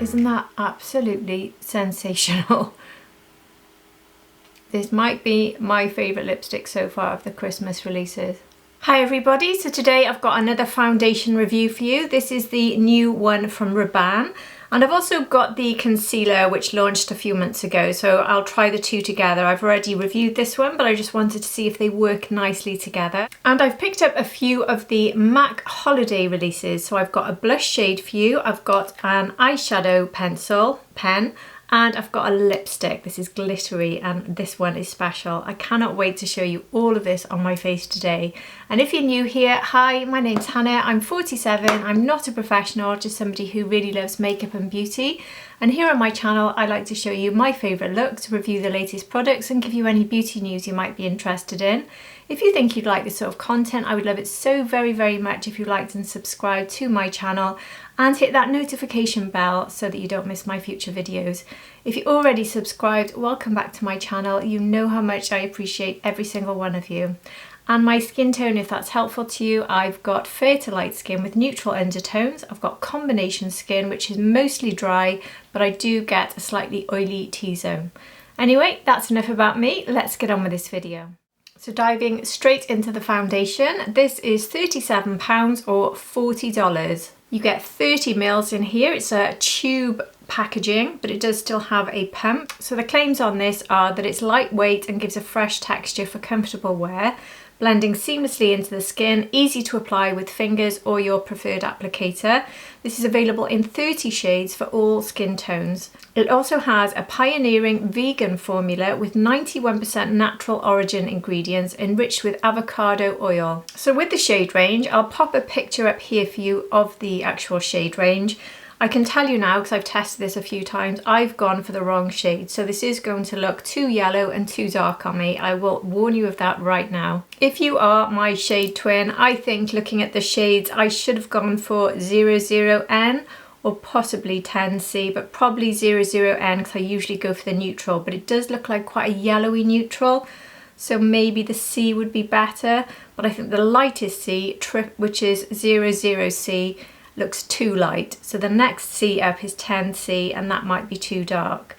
Isn't that absolutely sensational? This might be my favourite lipstick so far of the Christmas releases. Hi everybody, so today I've got another foundation review for you. This is the new one from Rabanne. And I've also got the concealer which launched a few months ago, so I'll try the two together. I've already reviewed this one, but I just wanted to see if they work nicely together. And I've picked up a few of the MAC holiday releases. So I've got a blush shade for you, I've got an eyeshadow pen, and I've got a lipstick. This is glittery and this one is special. I cannot wait to show you all of this on my face today. And if you're new here, hi, my name's Hannah, I'm 47, I'm not a professional, just somebody who really loves makeup and beauty. And here on my channel, I like to show you my favourite looks, review the latest products and give you any beauty news you might be interested in. If you think you'd like this sort of content, I would love it so very, very much if you liked and subscribed to my channel and hit that notification bell so that you don't miss my future videos. If you're already subscribed, welcome back to my channel. You know how much I appreciate every single one of you. And my skin tone, if that's helpful to you, I've got fair to light skin with neutral undertones. I've got combination skin, which is mostly dry, but I do get a slightly oily T-zone. Anyway, that's enough about me. Let's get on with this video. So diving straight into the foundation, this is £37 or $40. You get 30 mils in here. It's a tube packaging, but it does still have a pump. So the claims on this are that it's lightweight and gives a fresh texture for comfortable wear, blending seamlessly into the skin, easy to apply with fingers or your preferred applicator. This is available in 30 shades for all skin tones. It also has a pioneering vegan formula with 91% natural origin ingredients enriched with avocado oil. So with the shade range, I'll pop a picture up here for you of the actual shade range. I can tell you now, because I've tested this a few times, I've gone for the wrong shade. So this is going to look too yellow and too dark on me. I will warn you of that right now. If you are my shade twin, I think looking at the shades, I should have gone for 00N or possibly 10C, but probably 00N because I usually go for the neutral, but it does look like quite a yellowy neutral. So maybe the C would be better, but I think the lightest C, which is 00C, looks too light. So the next C up is 10C and that might be too dark.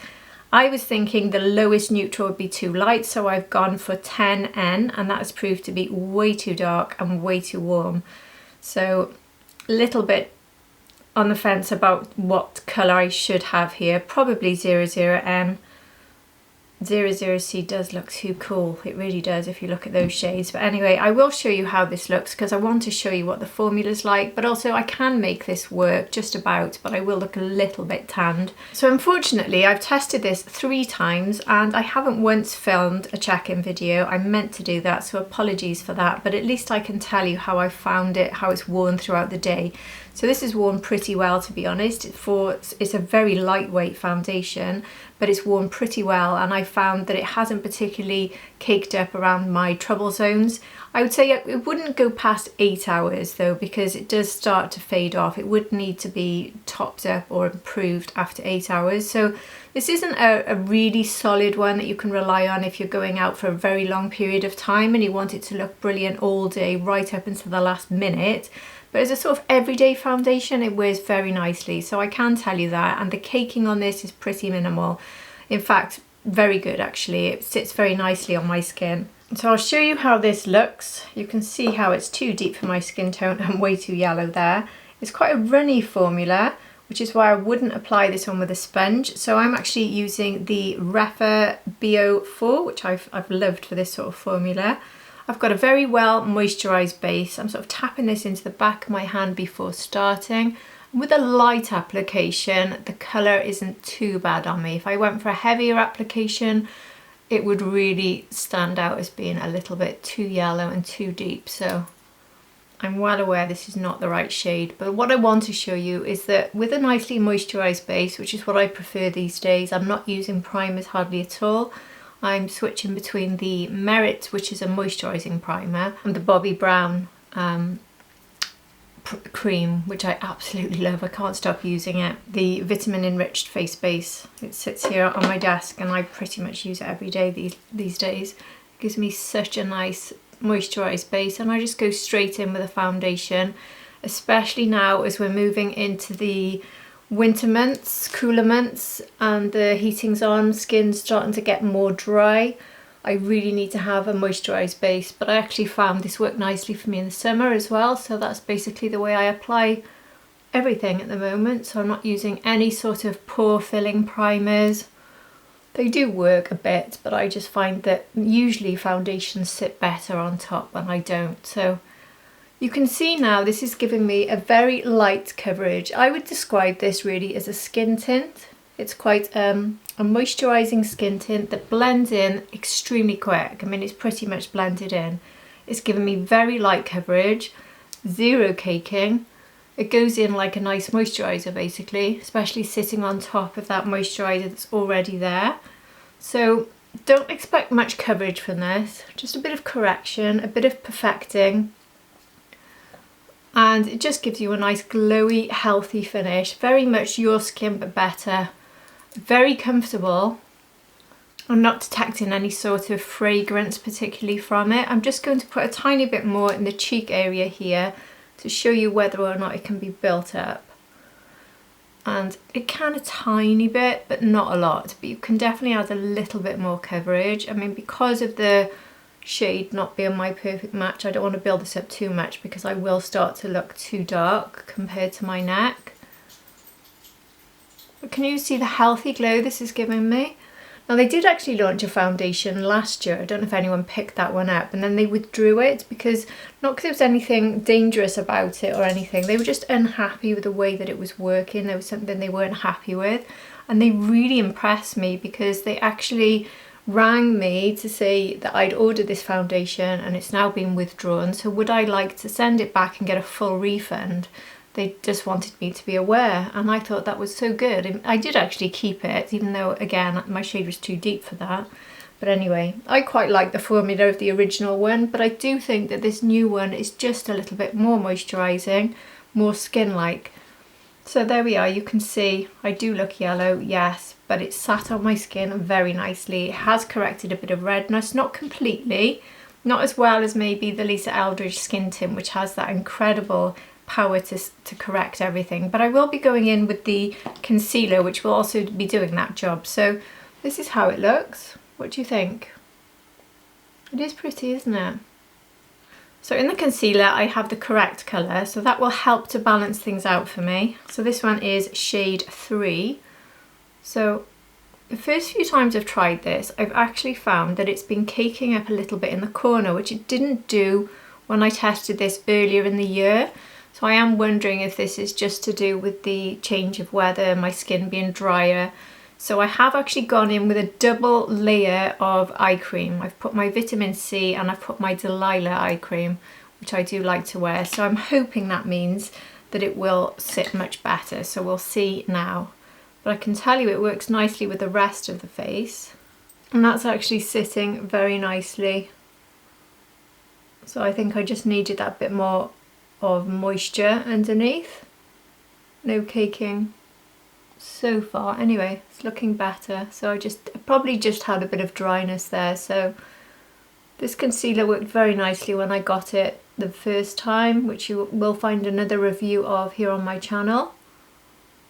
I was thinking the lowest neutral would be too light, so I've gone for 10N and that has proved to be way too dark and way too warm. So a little bit on the fence about what colour I should have here. Probably 00N. 00C does look too cool, it really does if you look at those shades. But anyway, I will show you how this looks because I want to show you what the formula's like, but also I can make this work just about, but I will look a little bit tanned. So unfortunately I've tested this 3 times and I haven't once filmed a check-in video. I meant to do that, so apologies for that, but at least I can tell you how I found it, how it's worn throughout the day. So this is worn pretty well, to be honest. It's a very lightweight foundation, but it's worn pretty well, and I found that it hasn't particularly caked up around my trouble zones. I would say it wouldn't go past 8 hours though, because it does start to fade off. It would need to be topped up or improved after 8 hours. So this isn't a really solid one that you can rely on if you're going out for a very long period of time and you want it to look brilliant all day right up until the last minute. But as a sort of everyday foundation, it wears very nicely, so I can tell you that. And the caking on this is pretty minimal. In fact, very good actually. It sits very nicely on my skin. So I'll show you how this looks. You can see how it's too deep for my skin tone and way too yellow there. It's quite a runny formula, which is why I wouldn't apply this on with a sponge. So I'm actually using the Refa Bio4, which I've loved for this sort of formula. I've got a very well moisturised base. I'm sort of tapping this into the back of my hand before starting. With a light application, the colour isn't too bad on me. If I went for a heavier application, it would really stand out as being a little bit too yellow and too deep. So I'm well aware this is not the right shade, but what I want to show you is that with a nicely moisturised base, which is what I prefer these days, I'm not using primers hardly at all. I'm switching between the Merit, which is a moisturising primer, and the Bobbi Brown cream, which I absolutely love. I can't stop using it. The vitamin enriched face base. It sits here on my desk and I pretty much use it every day these days. It gives me such a nice moisturised base, and I just go straight in with a foundation, especially now as we're moving into the winter months, cooler months, and the heating's on, skin's starting to get more dry. I really need to have a moisturised base, but I actually found this worked nicely for me in the summer as well, so that's basically the way I apply everything at the moment. So I'm not using any sort of pore filling primers. They do work a bit, but I just find that usually foundations sit better on top when I don't. So you can see now this is giving me a very light coverage. I would describe this really as a skin tint. It's quite a moisturising skin tint that blends in extremely quick. I mean, it's pretty much blended in. It's giving me very light coverage, zero caking. It goes in like a nice moisturiser basically, especially sitting on top of that moisturiser that's already there. So don't expect much coverage from this, just a bit of correction, a bit of perfecting. And it just gives you a nice glowy, healthy finish. Very much your skin but better. Very comfortable. I'm not detecting any sort of fragrance particularly from it. I'm just going to put a tiny bit more in the cheek area here to show you whether or not it can be built up. And it can a tiny bit, but not a lot. But you can definitely add a little bit more coverage. I mean, because of the shade not being my perfect match, I don't want to build this up too much because I will start to look too dark compared to my neck. But can you see the healthy glow this is giving me? Now they did actually launch a foundation last year. I don't know if anyone picked that one up, and then they withdrew it because, not because there was anything dangerous about it or anything, they were just unhappy with the way that it was working. There was something they weren't happy with, and they really impressed me because they actually rang me to say that I'd ordered this foundation and it's now been withdrawn, so would I like to send it back and get a full refund. They just wanted me to be aware, and I thought that was so good. And I did actually keep it, even though again my shade was too deep for that. But anyway, I quite like the formula of the original one, but I do think that this new one is just a little bit more moisturising, more skin-like. So there we are, you can see I do look yellow, yes, but it's sat on my skin very nicely. It has corrected a bit of redness, not completely, not as well as maybe the Lisa Eldridge skin tint, which has that incredible power to correct everything. But I will be going in with the concealer, which will also be doing that job. So this is how it looks. What do you think? It is pretty, isn't it? So in the concealer, I have the correct colour, so that will help to balance things out for me. So this one is shade 3. So the first few times I've tried this, I've actually found that it's been caking up a little bit in the corner, which it didn't do when I tested this earlier in the year. So I am wondering if this is just to do with the change of weather, my skin being drier. So I have actually gone in with a double layer of eye cream. I've put my vitamin C and I've put my Delilah eye cream, which I do like to wear. So I'm hoping that means that it will sit much better. So we'll see now. But I can tell you it works nicely with the rest of the face. And that's actually sitting very nicely. So I think I just needed that bit more of moisture underneath. No caking so far. Anyway, it's looking better. So I probably just had a bit of dryness there. So this concealer worked very nicely when I got it the first time, which you will find another review of here on my channel.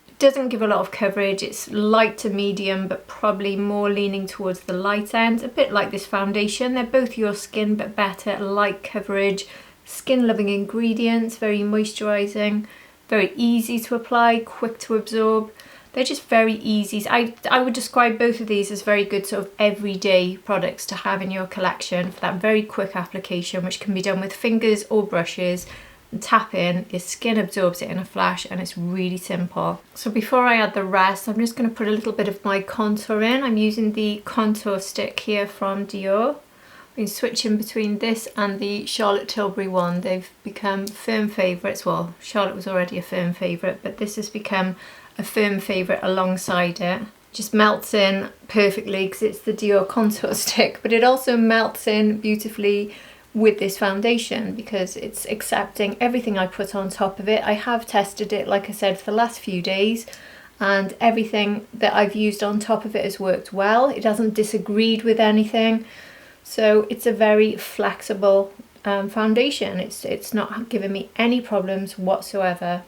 It doesn't give a lot of coverage. It's light to medium, but probably more leaning towards the light end, a bit like this foundation. They're both your skin but better, light coverage, skin loving ingredients, very moisturising, very easy to apply, quick to absorb. They're just very easy. I would describe both of these as very good sort of everyday products to have in your collection for that very quick application, which can be done with fingers or brushes. And tap in, your skin absorbs it in a flash, and it's really simple. So before I add the rest, I'm just going to put a little bit of my contour in. I'm using the contour stick here from Dior. I've been switching between this and the Charlotte Tilbury one. They've become firm favourites. Well, Charlotte was already a firm favourite, but this has become a firm favourite alongside it. Just melts in perfectly because it's the Dior contour stick, but it also melts in beautifully with this foundation because it's accepting everything I put on top of it. I have tested it, like I said, for the last few days, and everything that I've used on top of it has worked well. It hasn't disagreed with anything. So it's a very flexible foundation. It's not giving me any problems whatsoever.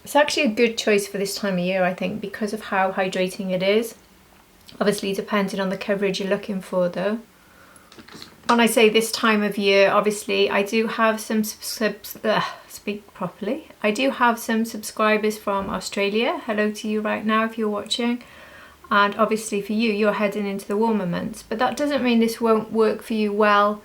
It's actually a good choice for this time of year, I think, because of how hydrating it is. Obviously depending on the coverage you're looking for though. When I say this time of year, obviously I do have some I do have some subscribers from Australia. Hello to you right now if you're watching. And obviously for you, you're heading into the warmer months, but that doesn't mean this won't work for you well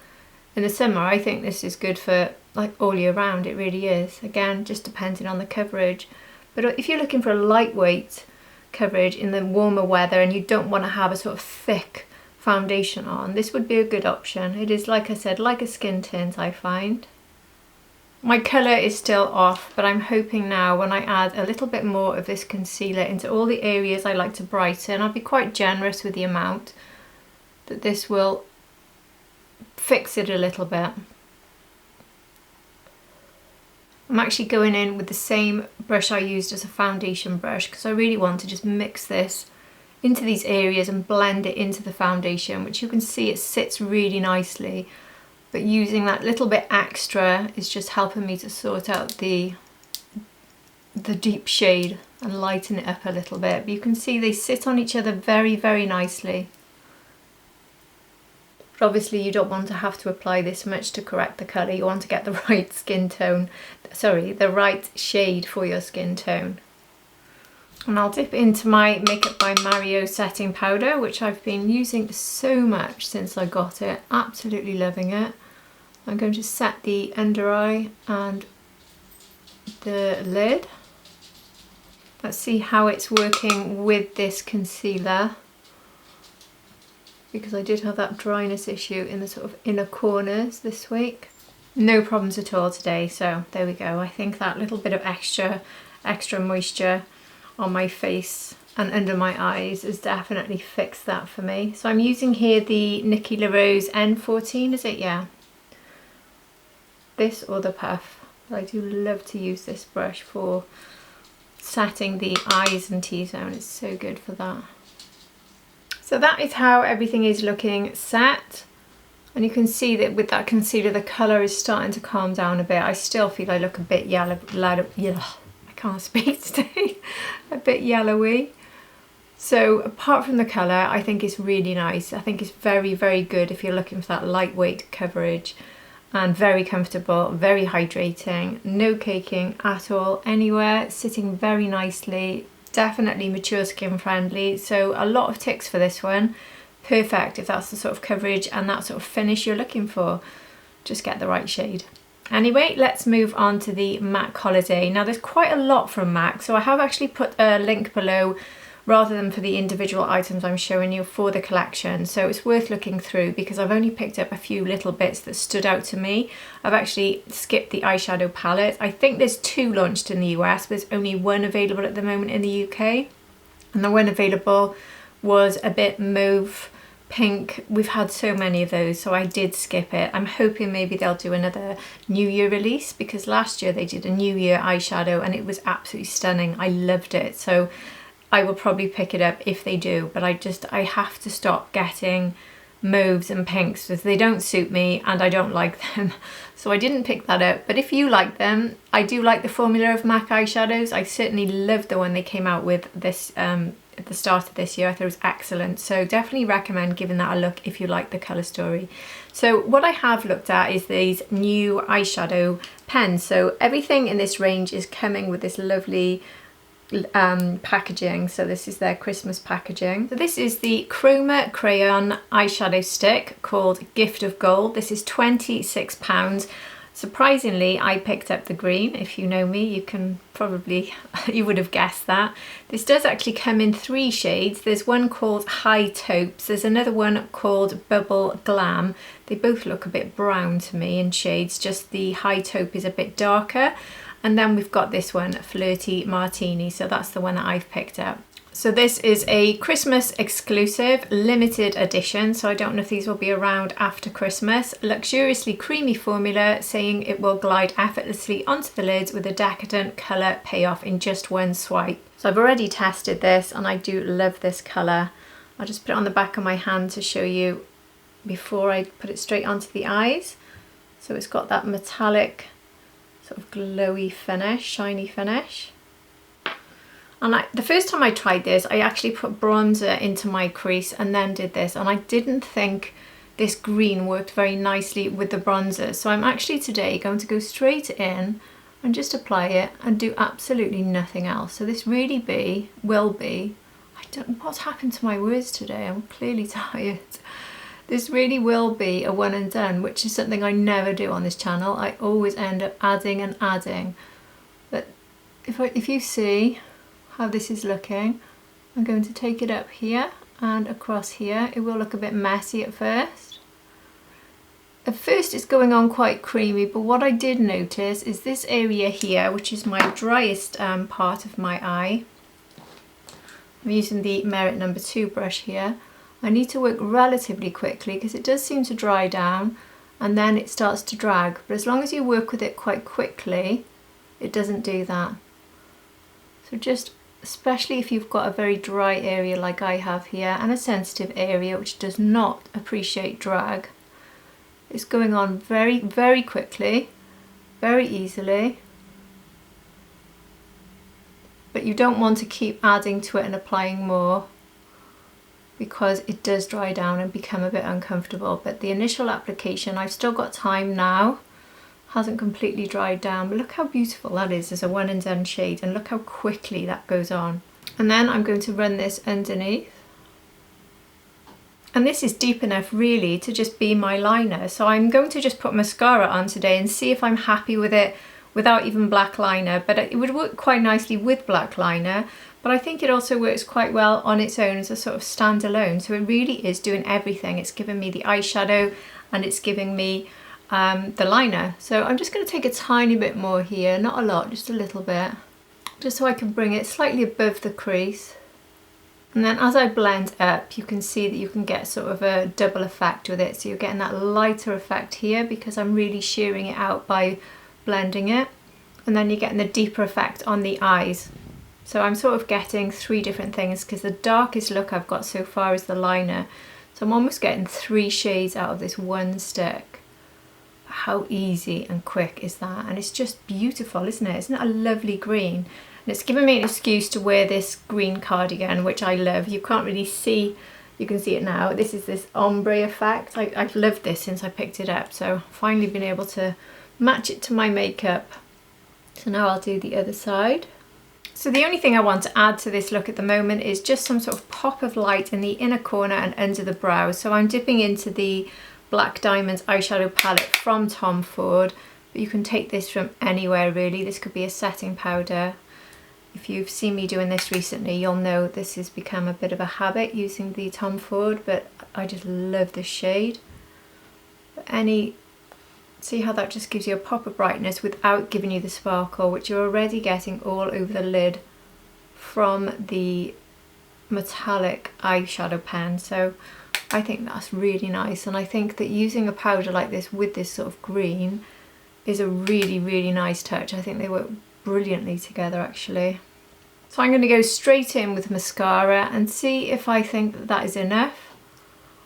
in the summer. I think this is good for like all year round, it really is. Again, just depending on the coverage. But if you're looking for a lightweight coverage in the warmer weather and you don't want to have a sort of thick foundation on, this would be a good option. It is, like I said, like a skin tint, I find. My colour is still off, but I'm hoping now when I add a little bit more of this concealer into all the areas I like to brighten, I'll be quite generous with the amount, that this will fix it a little bit. I'm actually going in with the same brush I used as a foundation brush because I really want to just mix this into these areas and blend it into the foundation, which you can see it sits really nicely. But using that little bit extra is just helping me to sort out the deep shade and lighten it up a little bit. But you can see they sit on each other very, very nicely. But obviously you don't want to have to apply this much to correct the colour. You want to get the right skin tone, sorry, the right shade for your skin tone. And I'll dip into my Makeup by Mario setting powder, which I've been using so much since I got it. Absolutely loving it. I'm going to set the under eye and the lid. Let's see how it's working with this concealer, because I did have that dryness issue in the sort of inner corners this week. No problems at all today, so there we go. I think that little bit of extra moisture on my face and under my eyes has definitely fixed that for me. So I'm using here the Nikki LaRose N14, is it? Yeah. This or the Puff. I do love to use this brush for setting the eyes and T-zone. It's so good for that. So that is how everything is looking set. And you can see that with that concealer, the colour is starting to calm down a bit. I still feel I look a bit yellow. I can't speak today. A bit yellowy. So apart from the colour, I think it's really nice. I think it's very, very good if you're looking for that lightweight coverage, and very comfortable, very hydrating, no caking at all anywhere, sitting very nicely, definitely mature skin friendly. So a lot of ticks for this one. Perfect if that's the sort of coverage and that sort of finish you're looking for. Just get the right shade. Anyway, let's move on to the MAC Holiday. Now there's quite a lot from MAC, so I have actually put a link below rather than for the individual items I'm showing you for the collection. So it's worth looking through because I've only picked up a few little bits that stood out to me. I've actually skipped the eyeshadow palette. I think there's 2 launched in the US, but there's only 1 available at the moment in the UK. And the one available was a bit mauve pink. We've had so many of those, so I did skip it. I'm hoping maybe they'll do another New Year release, because last year they did a New Year eyeshadow and it was absolutely stunning. I loved it, so I will probably pick it up if they do, but I have to stop getting mauves and pinks because they don't suit me and I don't like them. So I didn't pick that up, but if you like them, I do like the formula of MAC eyeshadows. I certainly loved the one they came out with this at the start of this year. I thought it was excellent, so definitely recommend giving that a look if you like the colour story. So what I have looked at is these new eyeshadow pens. So everything in this range is coming with this lovely packaging. So this is their Christmas packaging. So this is the CHROMACRAYON eyeshadow stick called Gift of Gold. This is £26. Surprisingly, I picked up the green. If you know me, you can probably, you would have guessed that. This does actually come in 3 shades. There's one called High Taupes. There's another one called Bubble Glam. They both look a bit brown to me in shades, just the High Taupe is a bit darker. And then we've got this one, Flirty Martini. So that's the one that I've picked up. So this is a Christmas exclusive limited edition, so I don't know if these will be around after Christmas. Luxuriously creamy formula saying it will glide effortlessly onto the lids with a decadent colour payoff in just 1 swipe. So I've already tested this and I do love this colour. I'll just put it on the back of my hand to show you before I put it straight onto the eyes. So it's got that metallic sort of glowy finish, shiny finish. And the first time I tried this, I actually put bronzer into my crease and then did this, and I didn't think this green worked very nicely with the bronzer. So I'm actually today going to go straight in and just apply it and do absolutely nothing else. So this really will be, I don't know what's happened to my words today, I'm clearly tired. This really will be a one and done, which is something I never do on this channel. I always end up adding and adding. But if you see how this is looking, I'm going to take it up here and across here. It will look a bit messy at first. At first it's going on quite creamy, but what I did notice is this area here, which is my driest part of my eye. I'm using the Merit No. 2 brush here. I need to work relatively quickly because it does seem to dry down and then it starts to drag. But as long as you work with it quite quickly, it doesn't do that. So just, especially if you've got a very dry area like I have here and a sensitive area which does not appreciate drag, it's going on very quickly, very easily. But you don't want to keep adding to it and applying more, because it does dry down and become a bit uncomfortable. But the initial application, I've still got time now, hasn't completely dried down, but look how beautiful that is as a one and done shade, and look how quickly that goes on. And then I'm going to run this underneath, and this is deep enough really to just be my liner. So I'm going to just put mascara on today and see if I'm happy with it without even black liner, but it would work quite nicely with black liner. But I think it also works quite well on its own as a sort of standalone. So it really is doing everything. It's giving me the eyeshadow and it's giving me the liner. So I'm just going to take a tiny bit more here, not a lot, just a little bit, just so I can bring it slightly above the crease. And then as I blend up, you can see that you can get sort of a double effect with it. So you're getting that lighter effect here because I'm really shearing it out by blending it. And then you're getting the deeper effect on the eyes. So I'm sort of getting three different things because the darkest look I've got so far is the liner. So I'm almost getting 3 shades out of this one stick. How easy and quick is that? And it's just beautiful, isn't it? Isn't it a lovely green? And it's given me an excuse to wear this green cardigan, which I love. You can't really see, you can see it now. This is this ombre effect. I've loved this since I picked it up. So I've finally been able to match it to my makeup. So now I'll do the other side. So the only thing I want to add to this look at the moment is just some sort of pop of light in the inner corner and under the brows. So I'm dipping into the Black Diamonds eyeshadow palette from Tom Ford, but you can take this from anywhere really. This could be a setting powder. If you've seen me doing this recently, you'll know this has become a bit of a habit using the Tom Ford, but I just love this shade. See how that just gives you a pop of brightness without giving you the sparkle, which you're already getting all over the lid from the metallic eyeshadow pen. So I think that's really nice, and I think that using a powder like this with this sort of green is a really nice touch. I think they work brilliantly together actually. So I'm going to go straight in with mascara and see if I think that that is enough,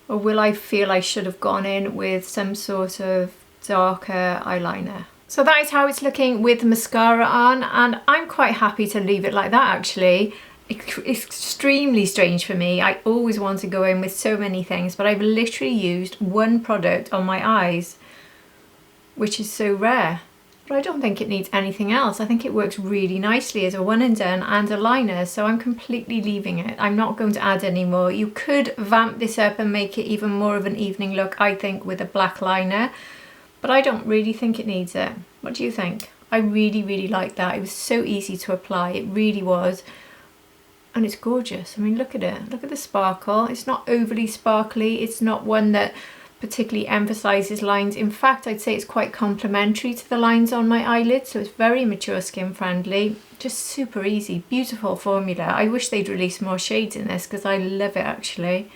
or will I feel I should have gone in with some sort of darker eyeliner. So that is how it's looking with mascara on, and I'm quite happy to leave it like that actually. It's extremely strange for me. I always want to go in with so many things, but I've literally used one product on my eyes, which is so rare. But I don't think it needs anything else. I think it works really nicely as a one and done and a liner, so I'm completely leaving it. I'm not going to add any more. You could vamp this up and make it even more of an evening look, I think, with a black liner, but I don't really think it needs it. What do you think? I really like that. It was so easy to apply, it really was. And it's gorgeous. I mean, look at it. Look at the sparkle. It's not overly sparkly. It's not one that particularly emphasizes lines. In fact, I'd say it's quite complementary to the lines on my eyelids. So it's very mature skin friendly. Just super easy. Beautiful formula. I wish they'd release more shades in this because I love it actually.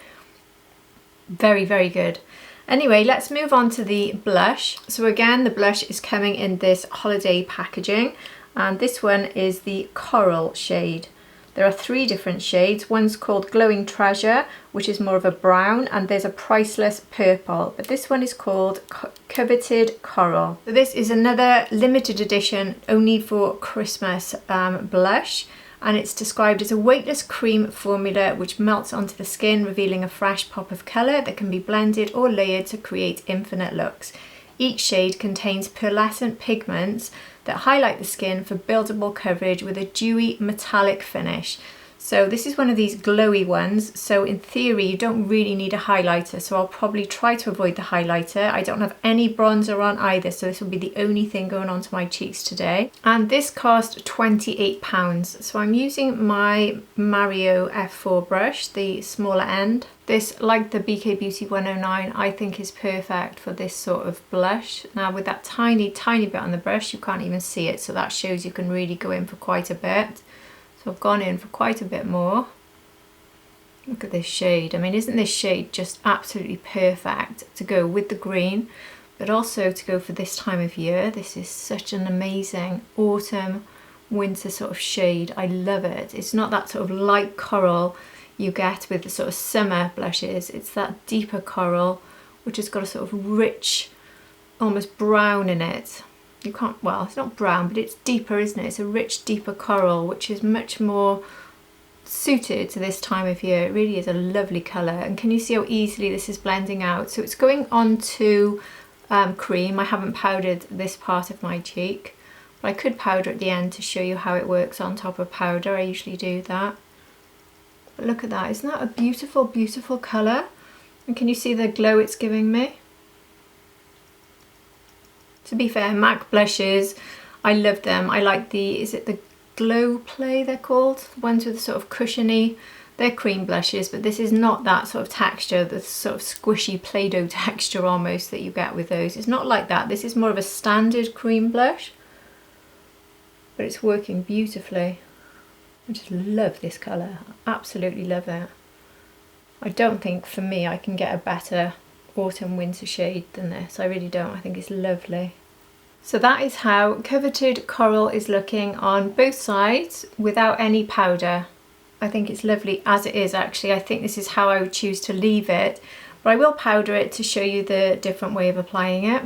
Very good. Anyway, let's move on to the blush. So again, the blush is coming in this holiday packaging, and this one is the Coral shade. There are 3 different shades. One's called Glowing Treasure, which is more of a brown, and there's a Priceless Purple, but this one is called Coveted Coral. So this is another limited edition, only for Christmas blush, and it's described as a weightless cream formula which melts onto the skin, revealing a fresh pop of colour that can be blended or layered to create infinite looks. Each shade contains pearlescent pigments that highlight the skin for buildable coverage with a dewy metallic finish. So this is one of these glowy ones, so in theory you don't really need a highlighter, so I'll probably try to avoid the highlighter. I don't have any bronzer on either, so this will be the only thing going onto my cheeks today. And this cost £28, so I'm using my Mario F4 brush, the smaller end. This, like the BK Beauty 109, I think is perfect for this sort of blush. Now with that tiny bit on the brush, you can't even see it, so that shows you can really go in for quite a bit. So I've gone in for quite a bit more. Look at this shade. I mean, isn't this shade just absolutely perfect to go with the green, but also to go for this time of year? This is such an amazing autumn, winter sort of shade. I love it. It's not that sort of light coral you get with the sort of summer blushes. It's that deeper coral, which has got a sort of rich, almost brown in it. You can't, well, it's not brown, but it's deeper, isn't it? It's a rich, deeper coral, which is much more suited to this time of year. It really is a lovely colour. And can you see how easily this is blending out? So it's going on to cream. I haven't powdered this part of my cheek, but I could powder at the end to show you how it works on top of powder. I usually do that. But look at that. Isn't that a beautiful, beautiful colour? And can you see the glow it's giving me? To be fair, MAC blushes, I love them. I like the, is it the Glow Play they're called? The ones with the sort of cushiony, they're cream blushes, but this is not that sort of texture, the sort of squishy Play-Doh texture almost that you get with those. It's not like that. This is more of a standard cream blush, but it's working beautifully. I just love this colour. I absolutely love it. I don't think for me I can get a better autumn winter shade than this. I really don't. I think it's lovely. So that is how Coveted Coral is looking on both sides without any powder. I think it's lovely as it is actually. I think this is how I would choose to leave it, but I will powder it to show you the different way of applying it.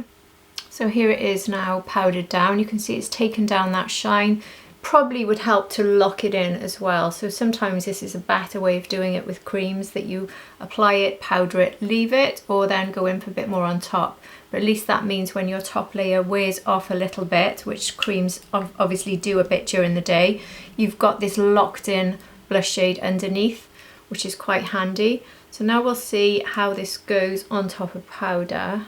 So here it is now powdered down. You can see it's taken down that shine. Probably would help to lock it in as well. So sometimes this is a better way of doing it with creams, that you apply it, powder it, leave it, or then go in for a bit more on top. But at least that means when your top layer wears off a little bit, which creams obviously do a bit during the day, you've got this locked in blush shade underneath, which is quite handy. So now we'll see how this goes on top of powder.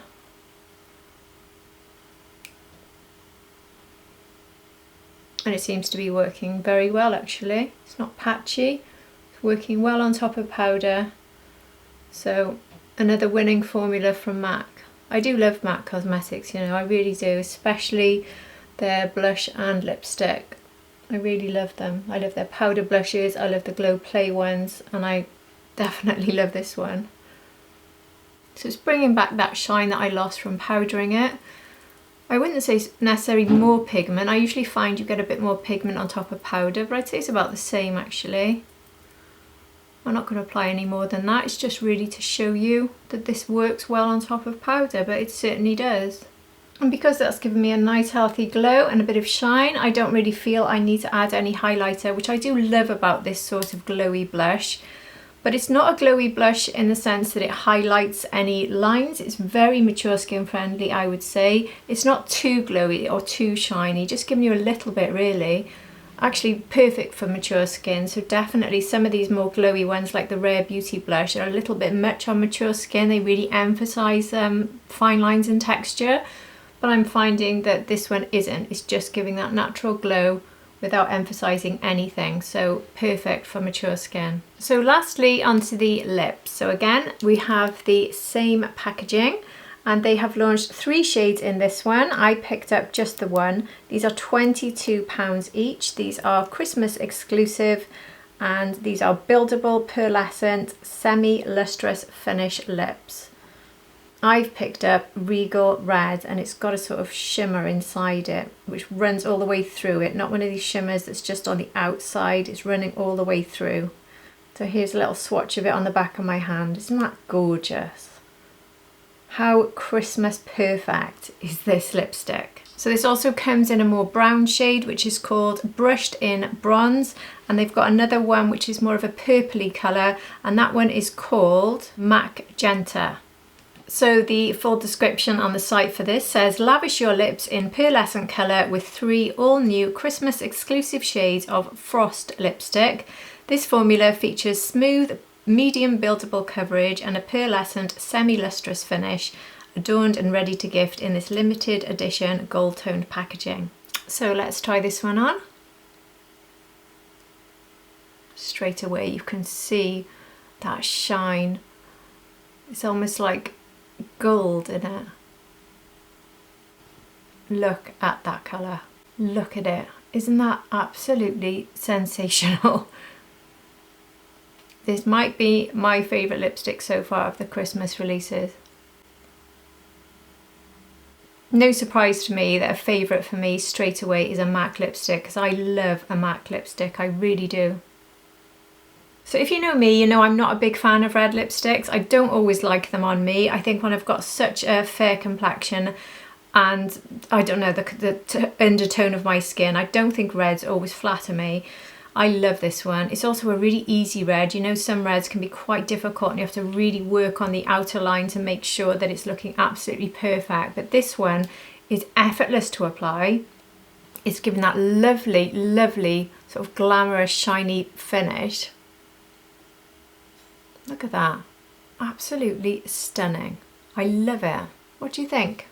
And it seems to be working very well actually. It's not patchy, it's working well on top of powder. So another winning formula from MAC. I do love MAC Cosmetics, you know, I really do, especially their blush and lipstick. I really love them. I love their powder blushes, I love the Glow Play ones, and I definitely love this one. So it's bringing back that shine that I lost from powdering it. I wouldn't say necessarily more pigment. I usually find you get a bit more pigment on top of powder, but I'd say it's about the same actually. I'm not going to apply any more than that. It's just really to show you that this works well on top of powder, but it certainly does. And because that's given me a nice healthy glow and a bit of shine, I don't really feel I need to add any highlighter, which I do love about this sort of glowy blush. But it's not a glowy blush in the sense that it highlights any lines. It's very mature skin friendly, I would say. It's not too glowy or too shiny, just giving you a little bit really. Actually perfect for mature skin, so definitely some of these more glowy ones like the Rare Beauty blush are a little bit much on mature skin. They really emphasize fine lines and texture, but I'm finding that this one isn't. It's just giving that natural glow without emphasizing anything, so perfect for mature skin. So lastly, onto the lips. So again, we have the same packaging, and they have launched 3 shades in this one. I picked up just the one. These are £22 each. These are Christmas exclusive, and these are buildable, pearlescent, semi-lustrous finish lips. I've picked up Regal Red, and it's got a sort of shimmer inside it, which runs all the way through it. Not one of these shimmers that's just on the outside, it's running all the way through. So here's a little swatch of it on the back of my hand. Isn't that gorgeous? How Christmas perfect is this lipstick? So this also comes in a more brown shade, which is called Brushed in Bronze. And they've got another one which is more of a purpley colour, and that one is called Magenta. So the full description on the site for this says, lavish your lips in pearlescent colour with 3 all new Christmas exclusive shades of Frost lipstick. This formula features smooth, medium buildable coverage and a pearlescent semi-lustrous finish, adorned and ready to gift in this limited edition gold toned packaging. So let's try this one on. Straight away you can see that shine. It's almost like gold in it. Look at that colour. Look at it. Isn't that absolutely sensational? This might be my favourite lipstick so far of the Christmas releases. No surprise to me that a favourite for me straight away is a MAC lipstick, because I love a MAC lipstick, I really do. So if you know me, you know I'm not a big fan of red lipsticks. I don't always like them on me. I think when I've got such a fair complexion and I don't know, the undertone of my skin, I don't think reds always flatter me. I love this one. It's also a really easy red. You know, some reds can be quite difficult and you have to really work on the outer line to make sure that it's looking absolutely perfect. But this one is effortless to apply. It's given that lovely, lovely sort of glamorous, shiny finish. Look at that. Absolutely stunning. I love it. What do you think?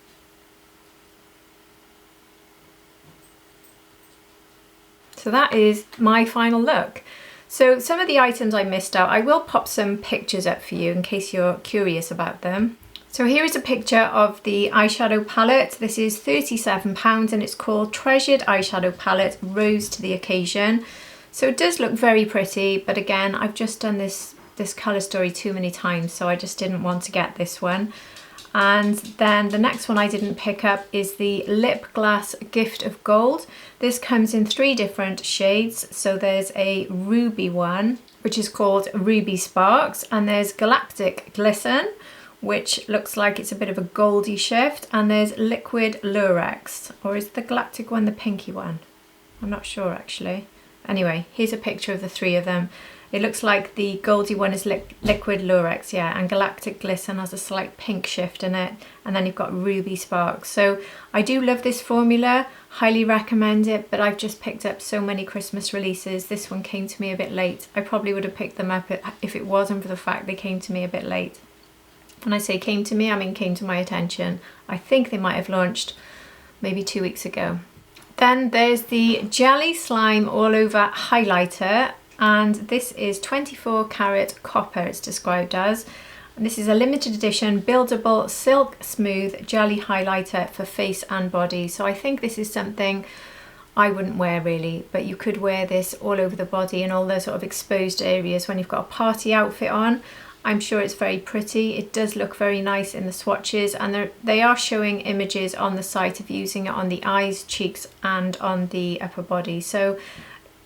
So that is my final look. So some of the items I missed out, I will pop some pictures up for you in case you're curious about them. So here is a picture of the eyeshadow palette. This is £37 and it's called Treasured Eyeshadow Palette Rose to the Occasion. So it does look very pretty, but again, I've just done this colour story too many times, so I just didn't want to get this one. And then the next one I didn't pick up is the Lip Glass Gift of Gold. This comes in 3 different shades. So there's a ruby one, which is called Ruby Sparks, and there's Galactic Glisten, which looks like it's a bit of a goldy shift, and there's Liquid Lurex, or is the Galactic one the pinky one? I'm not sure actually. Anyway, here's a picture of the 3 of them. It looks like the goldy one is Liquid Lurex, yeah, and Galactic Glisten has a slight pink shift in it, and then you've got Ruby Sparks. So I do love this formula, highly recommend it, but I've just picked up so many Christmas releases. This one came to me a bit late. I probably would have picked them up if it wasn't for the fact they came to me a bit late. When I say came to me, I mean came to my attention. I think they might have launched maybe 2 weeks ago. Then there's the Jelly Slime All Over Highlighter, and this is 24 karat copper, it's described as. And this is a limited edition buildable silk smooth jelly highlighter for face and body. So I think this is something I wouldn't wear really, but you could wear this all over the body and all the sort of exposed areas when you've got a party outfit on. I'm sure it's very pretty. It does look very nice in the swatches, and they are showing images on the site of using it on the eyes, cheeks and on the upper body. So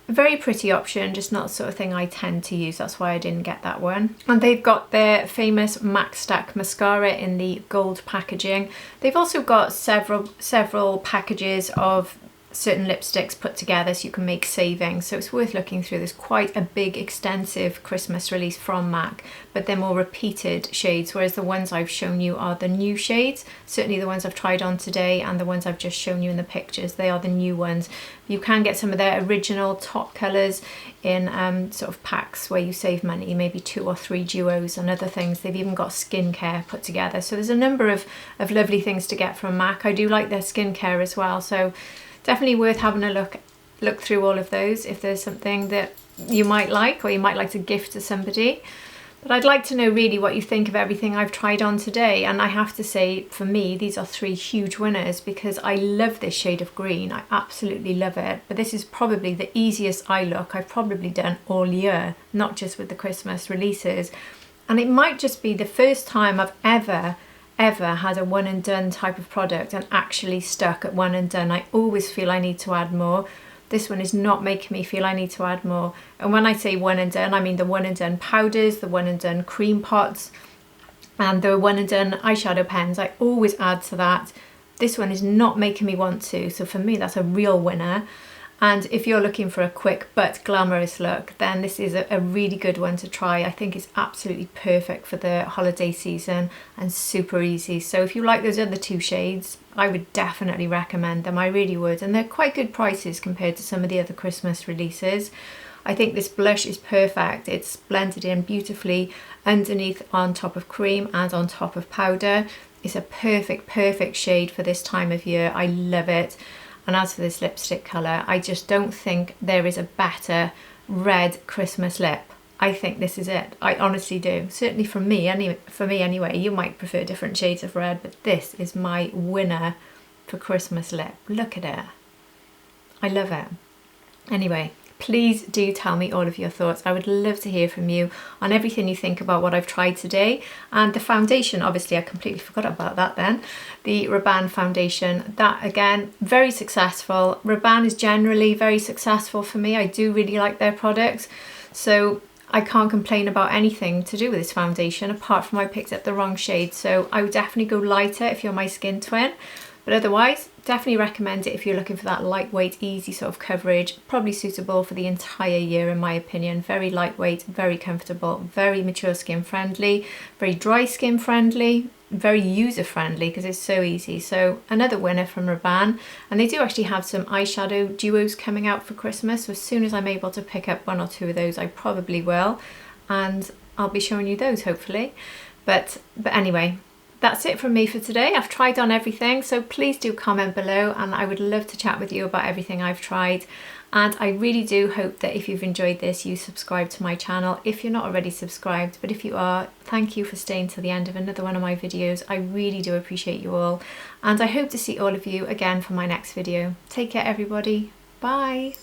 a very pretty option, just not the sort of thing I tend to use. That's why I didn't get that one. And they've got their famous Mac Stack mascara in the gold packaging. They've also got several packages of certain lipsticks put together so you can make savings, so it's worth looking through. There's quite a big extensive Christmas release from MAC, but they're more repeated shades, whereas the ones I've shown you are the new shades. Certainly the ones I've tried on today and the ones I've just shown you in the pictures, they are the new ones. You can get some of their original top colours in sort of packs where you save money, maybe 2 or 3 duos and other things. They've even got skincare put together, so there's a number of lovely things to get from MAC. I do like their skincare as well, so definitely worth having a look through all of those if there's something that you might like or you might like to gift to somebody. But I'd like to know really what you think of everything I've tried on today, and I have to say for me these are 3 huge winners because I love this shade of green. I absolutely love it, but this is probably the easiest eye look I've probably done all year, not just with the Christmas releases. And it might just be the first time I've ever had a one and done type of product and actually stuck at one and done. I always feel I need to add more. This one is not making me feel I need to add more. And when I say one and done, I mean the one and done powders, the one and done cream pots, and the one and done eyeshadow pens. I always add to that This one is not making me want to, so for me that's a real winner. And if you're looking for a quick but glamorous look, then this is a really good one to try. I think it's absolutely perfect for the holiday season and super easy. So if you like those other two shades, I would definitely recommend them. I really would. And they're quite good prices compared to some of the other Christmas releases. I think this blush is perfect. It's blended in beautifully underneath, on top of cream and on top of powder. It's a perfect shade for this time of year. I love it. And as for this lipstick colour, I just don't think there is a better red Christmas lip. I think this is it. I honestly do. Certainly for me anyway. You might prefer different shades of red, but this is my winner for Christmas lip. Look at it. I love it. Anyway, please do tell me all of your thoughts. I would love to hear from you on everything you think about what I've tried today. And the foundation, obviously I completely forgot about that then. The Rabanne foundation, that again, very successful. Rabanne is generally very successful for me. I do really like their products. So I can't complain about anything to do with this foundation, apart from I picked up the wrong shade. So I would definitely go lighter if you're my skin twin. But otherwise, definitely recommend it if you're looking for that lightweight, easy sort of coverage. Probably suitable for the entire year in my opinion. Very lightweight, very comfortable, very mature skin friendly, very dry skin friendly, very user friendly because it's so easy. So another winner from Rabanne. And they do actually have some eyeshadow duos coming out for Christmas. So as soon as I'm able to pick up one or two of those, I probably will. And I'll be showing you those hopefully. But anyway, that's it from me for today. I've tried on everything, so please do comment below and I would love to chat with you about everything I've tried. And I really do hope that if you've enjoyed this, you subscribe to my channel if you're not already subscribed. But if you are, thank you for staying till the end of another one of my videos. I really do appreciate you all. And I hope to see all of you again for my next video. Take care everybody. Bye.